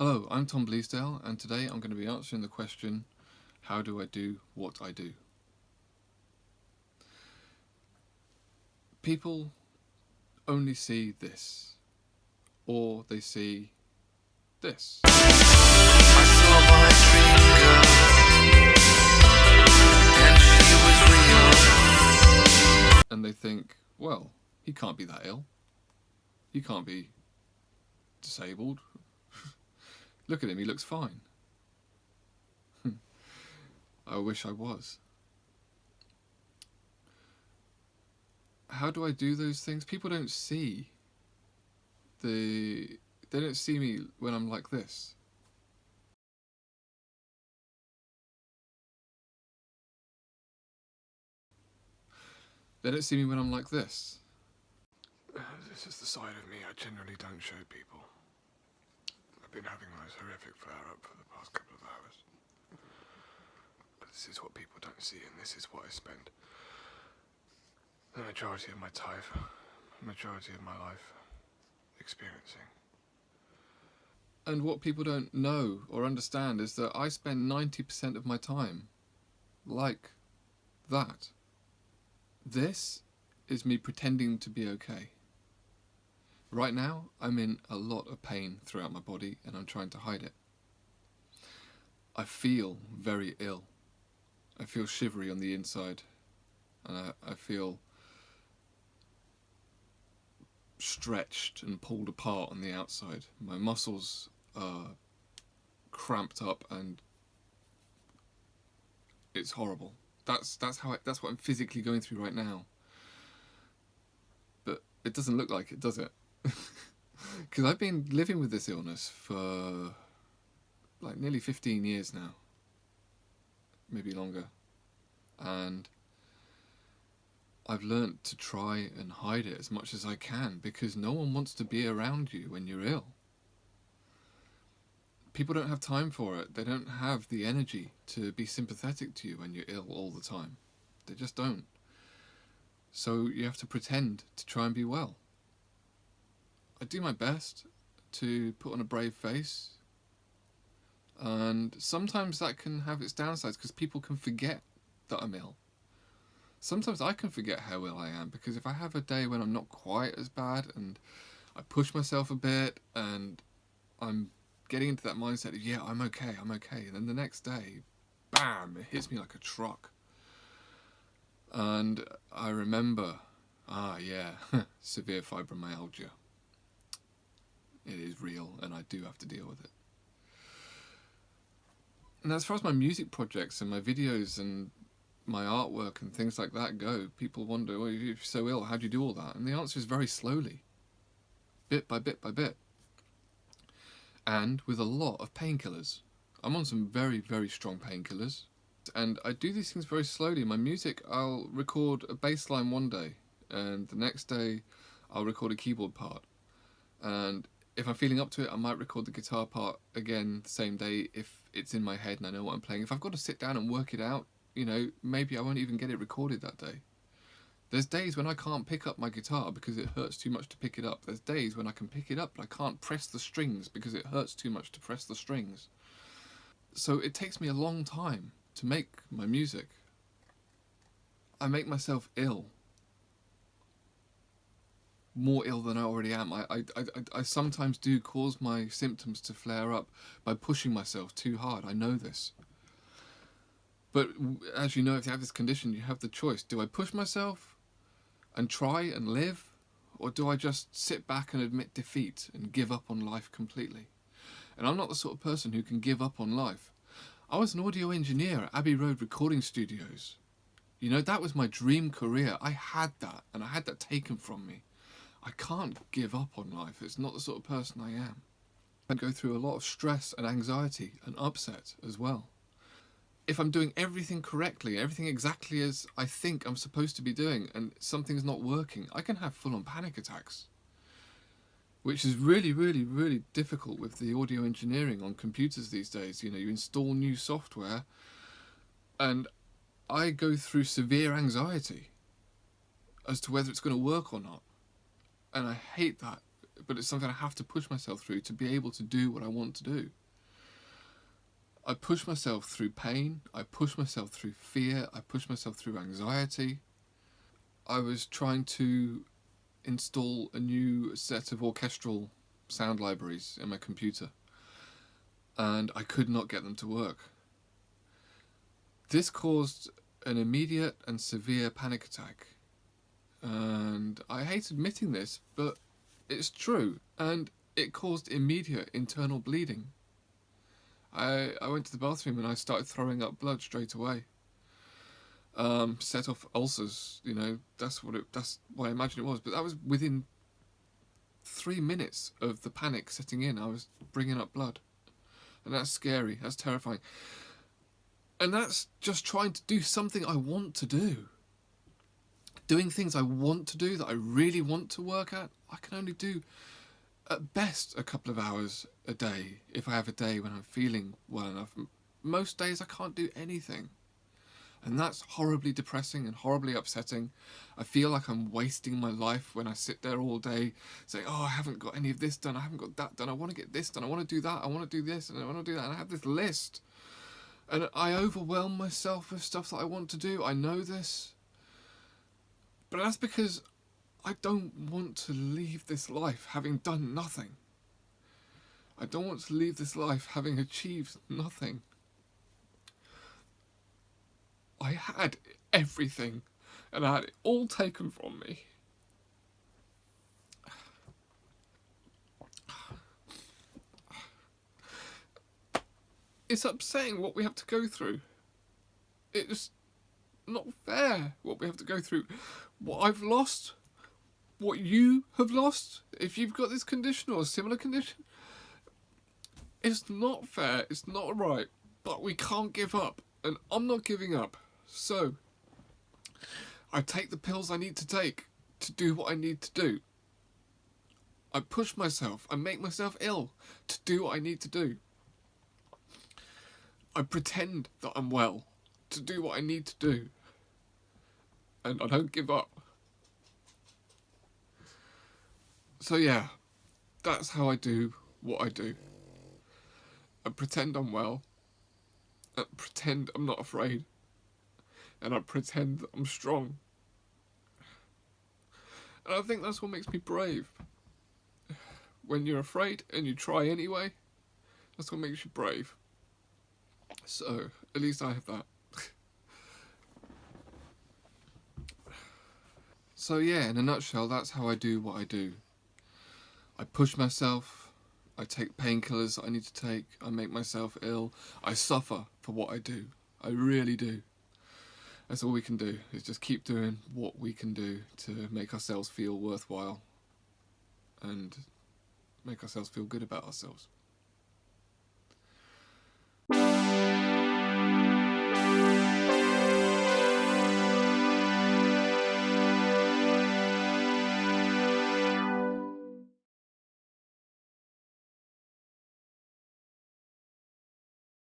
Hello, I'm Tom Bleasdale, and today I'm going to be answering the question, how do I do what I do? People only see this, or they see this. I saw my dream girl, and she was real. And they think, well, he can't be that ill. He can't be disabled. Look at him, he looks fine. I wish I was. How do I do those things? People don't see they don't see me when I'm like this. They don't see me when I'm like this. This is the side of me I generally don't show people. I've been having this horrific flare-up for the past couple of hours. But this is what people don't see, and this is what I spend the majority of my time, majority of my life experiencing. And what people don't know or understand is that I spend 90% of my time like that. This is me pretending to be okay. Right now, I'm in a lot of pain throughout my body and I'm trying to hide it. I feel very ill. I feel shivery on the inside and I feel stretched and pulled apart on the outside. My muscles are cramped up and it's horrible. That's what I'm physically going through right now. But it doesn't look like it, does it? Because I've been living with this illness for like nearly 15 years now, maybe longer, and I've learnt to try and hide it as much as I can because no one wants to be around you when you're ill. People don't have time for it. They don't have the energy to be sympathetic to you when you're ill all the time. They just don't. So you have to pretend to try and be well. I do my best to put on a brave face, and sometimes that can have its downsides because people can forget that I'm ill. Sometimes I can forget how ill I am because if I have a day when I'm not quite as bad and I push myself a bit and I'm getting into that mindset of, yeah, I'm okay, and then the next day, bam, it hits me like a truck. And I remember, severe fibromyalgia. It is real and I do have to deal with it. And as far as my music projects and my videos and my artwork and things like that go, people wonder, well, if you're so ill, how do you do all that? And the answer is very slowly, bit by bit by bit. And with a lot of painkillers. I'm on some very, very strong painkillers. And I do these things very slowly. My music, I'll record a bass line one day, and the next day I'll record a keyboard part. And if I'm feeling up to it, I might record the guitar part again the same day if it's in my head and I know what I'm playing. If I've got to sit down and work it out, you know, maybe I won't even get it recorded that day. There's days when I can't pick up my guitar because it hurts too much to pick it up. There's days when I can pick it up but I can't press the strings because it hurts too much to press the strings. So it takes me a long time to make my music. I make myself ill. More ill than I already am. I sometimes do cause my symptoms to flare up by pushing myself too hard. I know this. But as you know, if you have this condition, you have the choice. Do I push myself and try and live? Or do I just sit back and admit defeat and give up on life completely? And I'm not the sort of person who can give up on life. I was an audio engineer at Abbey Road Recording Studios. You know, that was my dream career. I had that, and I had that taken from me. I can't give up on life. It's not the sort of person I am. I go through a lot of stress and anxiety and upset as well. If I'm doing everything correctly, everything exactly as I think I'm supposed to be doing, and something's not working, I can have full-on panic attacks. Which is really, really, really difficult with the audio engineering on computers these days. You know, you install new software, and I go through severe anxiety as to whether it's going to work or not. And I hate that but it's something I have to push myself through to be able to do what I want to do. I push myself through pain, I push myself through fear, I push myself through anxiety. I was trying to install a new set of orchestral sound libraries in my computer, and I could not get them to work. This caused an immediate and severe panic attack, and I hate admitting this, but it's true, and it caused immediate internal bleeding. I went to the bathroom and I started throwing up blood straight away. Set off ulcers, that's what I imagine it was. But that was within 3 minutes of the panic setting in. I was bringing up blood, and that's scary. That's terrifying, and that's just trying to do something I want to do. Doing things I want to do that I really want to work at, I can only do at best a couple of hours a day if I have a day when I'm feeling well enough. Most days I can't do anything. And that's horribly depressing and horribly upsetting. I feel like I'm wasting my life when I sit there all day saying, oh, I haven't got any of this done, I haven't got that done, I want to get this done, I want to do that, I want to do this, and I want to do that, and I have this list. And I overwhelm myself with stuff that I want to do. I know this. But that's because I don't want to leave this life having done nothing. I don't want to leave this life having achieved nothing. I had everything, and I had it all taken from me. It's upsetting what we have to go through. It's not fair what we have to go through. What I've lost, what you have lost, if you've got this condition or a similar condition, it's not fair, it's not right, but we can't give up, and I'm not giving up. So, I take the pills I need to take to do what I need to do. I push myself, I make myself ill to do what I need to do. I pretend that I'm well to do what I need to do. And I don't give up. So yeah, that's how I do what I do. I pretend I'm well. I pretend I'm not afraid. And I pretend that I'm strong. And I think that's what makes me brave. When you're afraid and you try anyway, that's what makes you brave. So, at least I have that. So yeah, in a nutshell, that's how I do what I do. I push myself, I take painkillers that I need to take, I make myself ill, I suffer for what I do. I really do. That's all we can do, is just keep doing what we can do to make ourselves feel worthwhile and make ourselves feel good about ourselves.